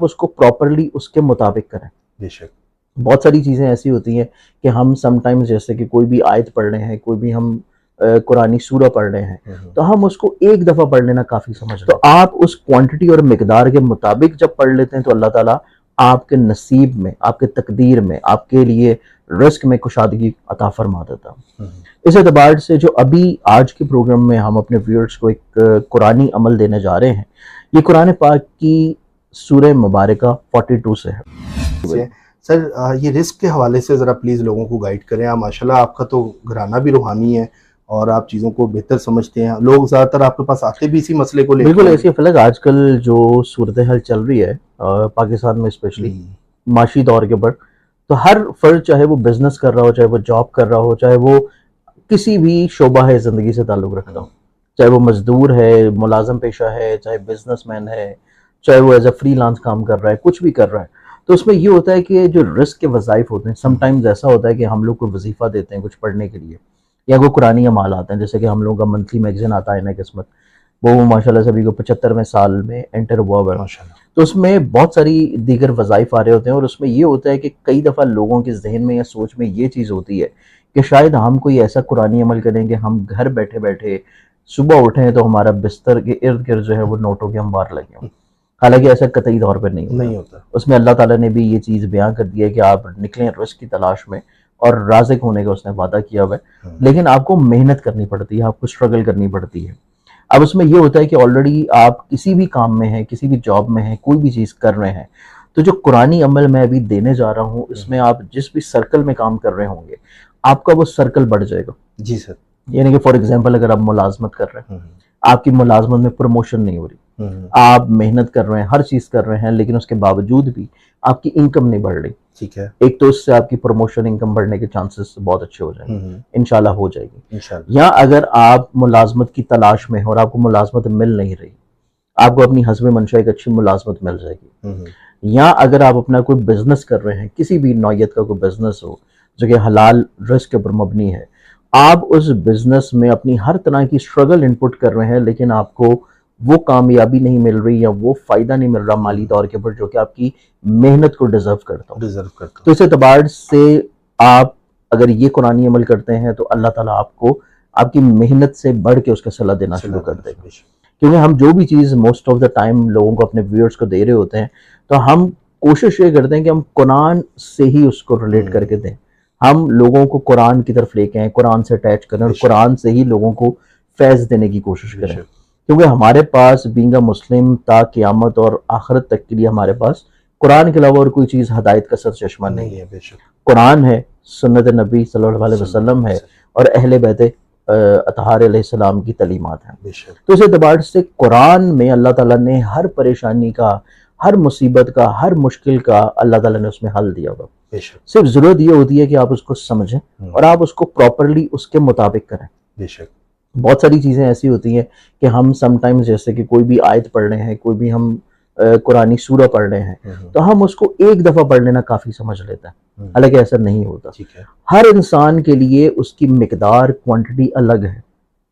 اس کو پراپرلی اس کے مطابق کریں. بے شک. بہت ساری چیزیں ایسی ہوتی ہیں کہ ہم سم ٹائمز جیسے کہ کوئی بھی آیت پڑھ رہے ہیں, کوئی بھی ہم قرآنی سورہ پڑھ رہے ہیں, تو ہم اس کو ایک دفعہ پڑھ لینا کافی سمجھ. تو آپ اس کوانٹٹی اور مقدار کے مطابق جب پڑھ لیتے ہیں تو اللہ تعالیٰ آپ کے نصیب میں, آپ کے تقدیر میں, آپ کے لیے رزق میں کشادگی عطا فرما دیتا ہوں. اس اعتبار سے جو ابھی آج کے پروگرام میں ہم اپنے ویورز کو ایک قرآنی عمل دینے جا رہے ہیں, یہ قرآن پاک کی سورہ مبارکہ 42 سے ہے. سر یہ رزق کے حوالے سے ذرا پلیز لوگوں کو گائیڈ کریں. ماشاءاللہ آپ کا تو گھرانہ بھی روحانی ہے اور آپ چیزوں کو بہتر سمجھتے ہیں. لوگ زیادہ تر آپ کے پاس آتے بھی اسی مسئلے کو لے کے. بالکل ایسی فلک آج کل جو صورتحال چل رہی ہے پاکستان میں اسپیشلی معاشی طور کے اوپر, تو ہر فرد چاہے وہ بزنس کر رہا ہو, چاہے وہ جاب کر رہا ہو, چاہے وہ کسی بھی شعبہ ہے زندگی سے تعلق رکھتا ہو, چاہے وہ مزدور ہے, ملازم پیشہ ہے, چاہے بزنس مین ہے, چاہے وہ ایز اے فری لانس کام کر رہا ہے, کچھ بھی کر رہا ہے, تو اس میں یہ ہوتا ہے کہ جو رزق کے وظائف ہوتے ہیں سم ٹائمز ایسا ہوتا ہے کہ ہم لوگ کو وظیفہ دیتے ہیں کچھ پڑھنے کے لیے, یا کوئی قرآنی اعمال آتے ہیں, جیسے کہ ہم لوگوں کا منتھلی میگزین آتا ہے نا قسمت, وہ ماشاءاللہ سبھی کو 75ویں سال میں انٹر ہوا ہے, تو اس میں بہت ساری دیگر وظائف آ رہے ہوتے ہیں. اور اس میں یہ ہوتا ہے کہ کئی دفعہ لوگوں کے ذہن میں یا سوچ میں یہ چیز ہوتی ہے کہ شاید ہم کوئی ایسا قرآنی عمل کریں کہ ہم گھر بیٹھے بیٹھے صبح اٹھیں تو ہمارا بستر کے ارد گرد جو ہے وہ نوٹوں کے انبار لگے ہوں. حالانکہ ایسا قطعی طور پہ نہیں ہوتا. اس میں اللہ تعالیٰ نے بھی یہ چیز بیان کر دی ہے کہ آپ نکلیں رزق کی تلاش میں, اور رازق ہونے کا اس نے وعدہ کیا ہوا ہے, لیکن آپ کو محنت کرنی پڑتی ہے, آپ کو اسٹرگل کرنی پڑتی ہے. اب اس میں یہ ہوتا ہے کہ آلریڈی آپ کسی بھی کام میں ہیں, کسی بھی جاب میں ہیں, کوئی بھی چیز کر رہے ہیں, تو جو قرآنی عمل میں ابھی دینے جا رہا ہوں اس میں آپ جس بھی سرکل میں کام کر رہے ہوں گے آپ کا وہ سرکل بڑھ جائے گا. جی سر. یعنی کہ فار ایگزامپل اگر آپ ملازمت کر رہے ہیں, آپ کی ملازمت میں پروموشن نہیں ہو رہی, آپ محنت کر رہے ہیں, ہر چیز کر رہے ہیں, لیکن اس کے باوجود بھی آپ کی انکم نہیں بڑھ رہی, ٹھیک ہے, ایک تو اس سے آپ کی پروموشن انکم بڑھنے کے چانسز بہت اچھے ہو جائیں گے, انشاءاللہ ہو جائے گی. یا اگر آپ ملازمت کی تلاش میں ہیں اور آپ کو ملازمت مل نہیں رہی, آپ کو اپنی حسب منشاء ایک اچھی ملازمت مل جائے گی. یا اگر آپ اپنا کوئی بزنس کر رہے ہیں, کسی بھی نوعیت کا کوئی بزنس ہو جو کہ حلال رزق کے اوپر مبنی ہے, آپ اس بزنس میں اپنی ہر طرح کی اسٹرگل انپٹ کر رہے ہیں, لیکن آپ کو وہ کامیابی نہیں مل رہی یا وہ فائدہ نہیں مل رہا مالی طور کے اوپر جو کہ آپ کی محنت کو ڈیزرو کرتا ہو. تو اس اعتبار سے آپ اگر یہ قرآنی عمل کرتے ہیں تو اللہ تعالیٰ آپ کو آپ کی محنت سے بڑھ کے اس کا صلہ دینا شروع کر دے گا. کیونکہ ہم جو بھی چیز موسٹ آف دا ٹائم لوگوں کو اپنے ویورز کو دے رہے ہوتے ہیں, تو ہم کوشش یہ کرتے ہیں کہ ہم قرآن سے ہی اس کو ریلیٹ کر کے دیں, ہم لوگوں کو قرآن کی طرف لے کے آئیں, قرآن سے اٹیچ کریں اور قرآن سے ہی لوگوں کو فیض دینے کی کوشش کریں. کیونکہ ہمارے پاس بینگ اے مسلم تا قیامت اور آخرت تک کے لیے ہمارے پاس قرآن کے علاوہ اور کوئی چیز ہدایت کا سر چشمہ نہیں ہے. قرآن ہے, سنت نبی صلی اللہ علیہ وسلم ہے, اور اہل بیت اطہار علیہ السلام کی تعلیمات ہیں. تو اس اعتبار سے قرآن میں اللہ تعالیٰ نے ہر پریشانی کا, ہر مصیبت کا, ہر مشکل کا اللہ تعالیٰ نے اس میں حل دیا ہوا. صرف ضرورت یہ ہوتی ہے کہ آپ اس کو سمجھیں اور آپ اس کو پراپرلی اس کے مطابق کریں. بے شک. بہت ساری چیزیں ایسی ہوتی ہیں کہ ہم سم ٹائمز جیسے کہ کوئی بھی آیت پڑھ رہے ہیں, کوئی بھی ہم قرآنی سورہ پڑھ رہے ہیں, تو ہم اس کو ایک دفعہ پڑھ لینا کافی سمجھ لیتے ہیں, حالانکہ ایسا نہیں ہوتا. ہر انسان کے لیے اس کی مقدار کوانٹٹی الگ ہے.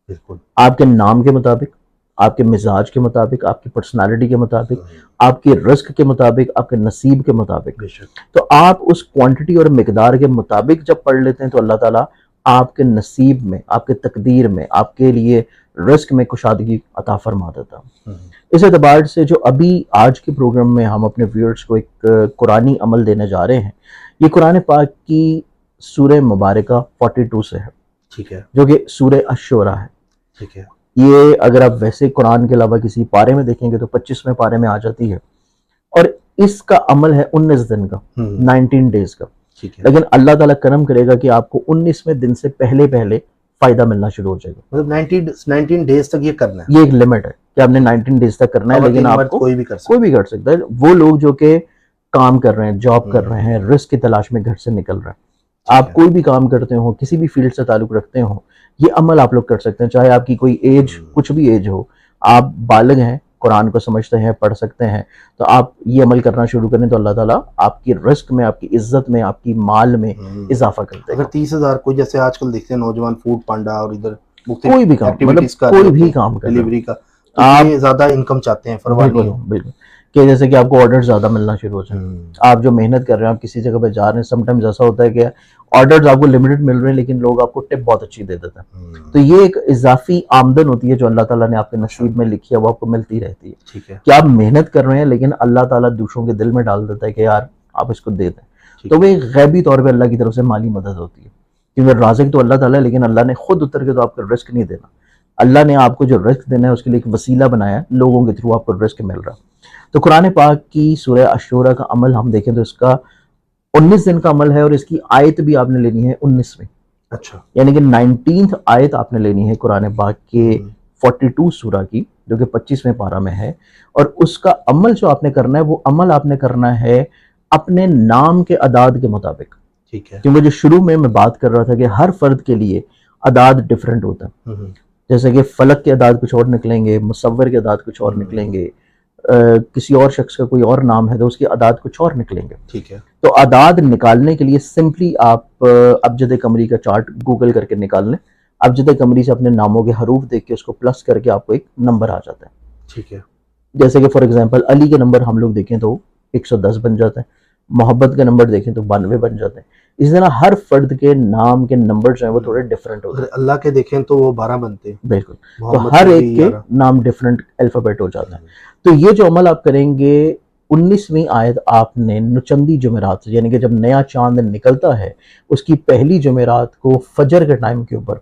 بالکل آپ کے نام کے مطابق, آپ کے مزاج کے مطابق, آپ کی پرسنالٹی کے مطابق, آپ کے رزق کے مطابق, آپ کے نصیب کے مطابق. تو آپ اس کوانٹٹی اور مقدار کے مطابق جب پڑھ لیتے ہیں تو اللہ تعالیٰ آپ کے نصیب میں, آپ کے تقدیر میں, آپ کے لیے رزق میں کشادگی عطا فرما دیتا ہوں. اس اعتبار سے جو ابھی آج کے پروگرام میں ہم اپنے ویورز کو ایک قرآنی عمل دینے جا رہے ہیں, یہ قرآن پاک کی سورہ مبارکہ 42 سے ہے, ٹھیک ہے, جو کہ سورہ الشورى ہے. ٹھیک ہے. یہ اگر آپ ویسے قرآن کے علاوہ کسی پارے میں دیکھیں گے تو 25ویں پارے میں آ جاتی ہے, اور اس کا عمل ہے 19 دن کا, 19 ڈیز کا. لیکن اللہ تعالیٰ کرم کرے گا کہ آپ کو 19ویں دن سے پہلے فائدہ ملنا شروع ہو جائے گا. مطلب 19 ڈیز تک یہ کرنا ہے, یہ ایک لمٹ ہے کہ آپ نے 19 ڈیز تک کرنا ہے, لیکن آپ کو کوئی بھی کر سکتا ہے. وہ لوگ جو کہ کام کر رہے ہیں, جاب کر رہے ہیں, رزق کی تلاش میں گھر سے نکل رہے ہیں, آپ کوئی بھی کام کرتے ہو, کسی بھی فیلڈ سے تعلق رکھتے ہو, یہ عمل آپ لوگ کر سکتے ہیں. چاہے آپ کی کوئی ایج, کچھ بھی ایج ہو, آپ بالغ ہیں, قرآن کو سمجھتے ہیں, پڑھ سکتے ہیں, تو آپ یہ عمل کرنا شروع کریں تو اللہ تعالیٰ آپ کی رزق میں, آپ کی عزت میں, آپ کی مال میں اضافہ کرتے ہیں. اگر 30,000 کوئی جیسے آج کل دیکھتے ہیں نوجوان فوڈ پانڈا اور ادھر کوئی بھی کام, مطلب کوئی بھی کام ڈیلیوری کا, آپ زیادہ انکم چاہتے ہیں, بالکل. کہ جیسے کہ آپ کو آرڈر زیادہ ملنا شروع ہو جائیں. آپ جو محنت کر رہے ہیں, آپ کسی جگہ پہ جا رہے ہیں, سم ٹائمز ایسا ہوتا ہے کہ آرڈرز آپ کو لمیٹڈ مل رہے ہیں لیکن لوگ آپ کو ٹپ بہت اچھی دے دیتے ہیں. تو یہ ایک اضافی آمدن ہوتی ہے جو اللہ تعالیٰ نے آپ کے نصیب میں لکھی ہے, وہ آپ کو ملتی رہتی ہے. ٹھیک ہے, کہ آپ محنت کر رہے ہیں لیکن اللہ تعالیٰ دوسروں کے دل میں ڈال دیتا ہے کہ یار آپ اس کو دے دیں. تو وہ ایک غیبی طور پہ اللہ کی طرف سے مالی مدد ہوتی ہے, کیونکہ رازق تو اللہ تعالیٰ ہے لیکن اللہ نے خود اتر کے تو آپ کو رزق نہیں دینا. اللہ نے آپ کو جو رزق دینا ہے اس کے لیے ایک وسیلہ بنایا ہے, لوگوں کے تھرو آپ کو رزق مل رہا. تو قرآن پاک کی سورہ عاشورہ کا عمل ہم دیکھیں تو اس کا 19 دن کا عمل ہے, اور اس کی آیت بھی آپ نے لینی ہے 19ویں. اچھا, یعنی کہ 19th آیت آپ نے لینی ہے قرآن پاک کے 42 سورہ کی, جو کہ 25ویں پارہ میں ہے. اور اس کا عمل جو آپ نے کرنا ہے, وہ عمل آپ نے کرنا ہے اپنے نام کے اعداد کے مطابق. ٹھیک ہے, کیونکہ جو شروع میں بات کر رہا تھا کہ ہر فرد کے لیے اعداد ڈیفرنٹ ہوتا ہے. جیسے کہ فلک کے اعداد کچھ اور نکلیں گے, مصور کے اعداد کچھ اور نکلیں گے, کسی اور شخص کا کوئی اور نام ہے تو اس کے اعداد کچھ اور نکلیں گے. ٹھیک ہے, تو اعداد نکالنے کے لیے سمپلی آپ ابجد قمری کا چارٹ گوگل کر کے نکال لیں. ابجد قمری سے اپنے ناموں کے حروف دیکھ کے اس کو پلس کر کے آپ کو ایک نمبر آ جاتا ہے. ٹھیک ہے, جیسے کہ فار ایگزامپل علی کے نمبر ہم لوگ دیکھیں تو 110 بن جاتا ہے, محبت کے نمبر دیکھیں تو 92 بن جاتے ہیں. اسی طرح ہر فرد کے نام کے نمبر جو ہیں وہ تھوڑے ڈیفرنٹ ہوتے ہیں. اللہ کے دیکھیں تو وہ 12 بنتے ہیں. بالکل, تو ہر ایک کے نام ڈیفرنٹ الفابیٹ ہو جاتا ہے. تو یہ جو عمل آپ کریں گے 19ویں آیت آپ نے نچندی جمعرات سے, یعنی کہ جب نیا چاند نکلتا ہے اس کی پہلی جمعرات کو فجر کے ٹائم کے اوپر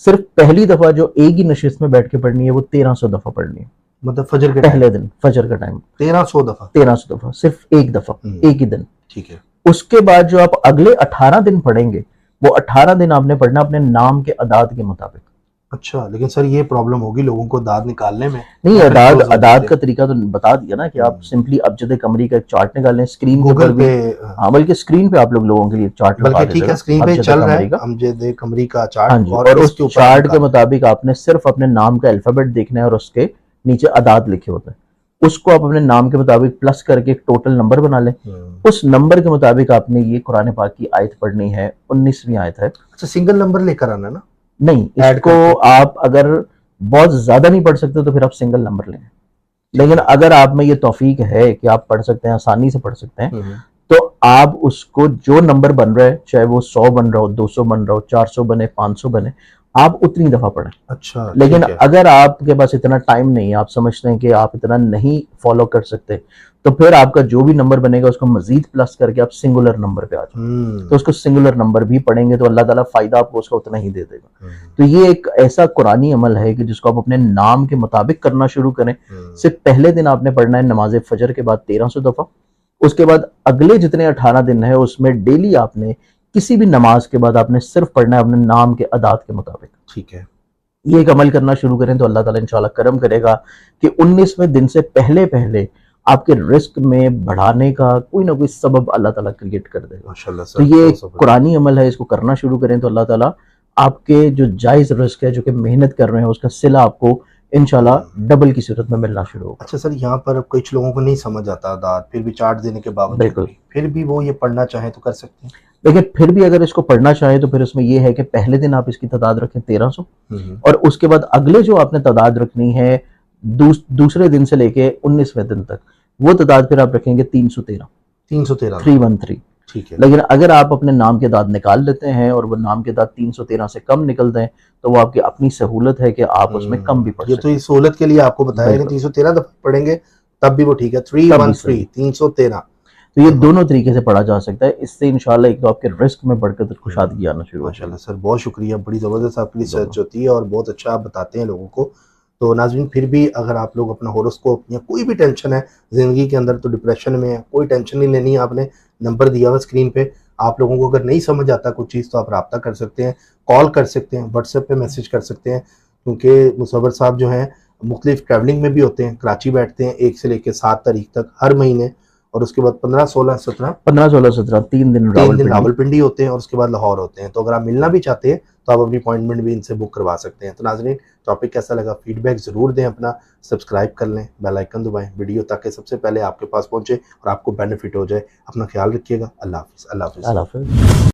صرف پہلی دفعہ جو ایک ہی نشست میں بیٹھ کے پڑھنی ہے وہ 1300 دفعہ پڑھنی ہے. مطلب فجر کے پہلے دن فجر کا ٹائم 1300 دفعہ 1300 دفعہ صرف ایک دفعہ ایک ہی دن. ٹھیک ہے, اس کے بعد جو آپ اگلے 18 دن پڑھیں گے وہ 18 دن آپ نے پڑھنا اپنے نام کے اعداد کے مطابق. اچھا, لیکن سر یہ پرابلم ہوگی لوگوں کو اعداد نکالنے میں. نہیں, اعداد کا طریقہ تو بتا دیا نا کہ آپ سمپلی ابجد قمری کا ایک چارٹ نکال لیں اسکرین کے اوپر بھی. ہاں, بلکہ اسکرین پہ آپ لوگوں کے لیے چارٹ بلکہ ٹھیک ہے, اسکرین پہ چل رہا ہے ابجد قمری کا چارٹ, اور اس چارٹ کے مطابق آپ نے صرف اپنے نام کا الفابیٹ دیکھنا ہے اور اس کے نیچے اعداد لکھے ہوتے ہیں. اس کو آپ اپنے نام کے مطابق پلس کر کے ایک ٹوٹل نمبر بنا لیں. اس نمبر کے مطابق آپ نے یہ قرآن پاک کی آیت پڑھنی ہے, 19ویں آیت ہے. اچھا, سنگل نمبر لے کر آنا نا؟ نہیں, اس کو آپ اگر بہت زیادہ نہیں پڑھ سکتے تو پھر آپ سنگل نمبر لیں. لیکن اگر آپ میں یہ توفیق ہے کہ آپ پڑھ سکتے ہیں, آسانی سے پڑھ سکتے ہیں, تو آپ اس کو جو نمبر بن رہا ہے, چاہے وہ 100 بن رہا ہو, 200 بن رہا ہو, 400 بنے, 500 بنے, آپ اتنی دفعہ پڑھیں. اچھا, لیکن اگر آپ کے پاس اتنا ٹائم نہیں, آپ سمجھتے ہیں کہ آپ اتنا نہیں فالو کر سکتے, تو پھر آپ کا جو بھی نمبر بنے گا اس کو مزید پلس کر کے آپ سنگولر نمبر پہ آ جائیں. تو اس کو سنگولر نمبر بھی پڑھیں گے تو اللہ تعالیٰ فائدہ آپ کو اس کا اتنا ہی دے دے گا. تو یہ ایک ایسا قرآنی عمل ہے کہ جس کو آپ اپنے نام کے مطابق کرنا شروع کریں. صرف پہلے دن آپ نے پڑھنا ہے نماز فجر کے بعد 1300 دفعہ. اس کے بعد اگلے جتنے 18 دن ہیں اس میں ڈیلی آپ نے کسی بھی نماز کے بعد آپ نے صرف پڑھنا ہے اپنے نام کے اعداد کے مطابق. ٹھیک ہے, یہ ایک عمل کرنا شروع کریں تو اللہ تعالیٰ انشاءاللہ کرم کرے گا کہ 19ویں دن سے پہلے آپ کے رزق میں بڑھانے کا کوئی نہ کوئی سبب اللہ تعالیٰ کریٹ کر دے گا. ماشاءاللہ سر, تو یہ ایک قرآنی عمل ہے, اس کو کرنا شروع کریں تو اللہ تعالیٰ آپ کے جو جائز رزق ہے جو کہ محنت کر رہے ہیں اس کا صلہ آپ کو انشاءاللہ ڈبل کی صورت میں ملنا شروع ہوگا. اچھا سر, یہاں پر کچھ لوگوں کو نہیں سمجھ آتا اعداد, پھر بھی چارٹ دینے کے باوجود پھر بھی وہ یہ پڑھنا چاہیں تو کر سکتے ہیں. لیکن پھر بھی اگر اس کو پڑھنا چاہیں تو پھر اس میں یہ ہے کہ پہلے دن آپ اس کی تعداد رکھیں 1300, اور اس کے بعد اگلے جو آپ نے تعداد رکھنی ہے دوسرے دن سے لے کے 19ویں دن تک, وہ تعداد پھر آپ رکھیں گے 313. ٹھیک ہے, لیکن اگر آپ اپنے نام کے اعداد نکال لیتے ہیں اور وہ نام کے اعداد 313 سے کم نکل دیں تو وہ آپ کی اپنی سہولت ہے کہ آپ اس میں کم بھی پڑھ سکتے ہیں. یہ تو یہ سہولت کے لیے آپ کو بتایا کہ 313 دفعہ پڑھیں گے تب بھی وہ ٹھیک ہے. 313. تو یہ دونوں طریقے سے پڑھا جا سکتا ہے. اس سے انشاءاللہ ایک تو آپ کے رزق میں برکت خوشادگی آنا شروع ہو جائے. ماشاءاللہ سر, بہت شکریہ, بڑی زبردست آپ کی ریسرچ ہوتی ہے اور بہت اچھا آپ بتاتے ہیں لوگوں کو. تو ناظرین, پھر بھی اگر آپ لوگ اپنا ہوراسکوپ یا کوئی بھی ٹینشن ہے زندگی کے اندر, تو ڈپریشن میں ہے, کوئی ٹینشن نہیں لینی ہے. آپ نے نمبر دیا ہوا اسکرین پہ, آپ لوگوں کو اگر نہیں سمجھ آتا کچھ چیز تو آپ رابطہ کر سکتے ہیں, کال کر سکتے ہیں, واٹس ایپ پہ میسج کر سکتے ہیں, کیونکہ مصور صاحب جو ہیں مختلف ٹریولنگ میں بھی ہوتے ہیں, کراچی بیٹھتے ہیں 1 سے لے کے 7 تاریخ تک ہر مہینے, اور اس کے بعد 15 16 17 3 دن راولپنڈی ہوتے ہیں, اور اس کے بعد لاہور ہوتے ہیں. تو اگر آپ ملنا بھی چاہتے ہیں تو آپ اپنی اپوائنٹمنٹ بھی ان سے بک کروا سکتے ہیں. تو ناظرین, ٹاپک کیسا لگا فیڈ بیک ضرور دیں اپنا, سبسکرائب کر لیں, بیل آئیکن دبائیں ویڈیو تاکہ سب سے پہلے آپ کے پاس پہنچے اور آپ کو بینیفٹ ہو جائے. اپنا خیال رکھیے گا. اللہ حافظ. اللہ حافظ.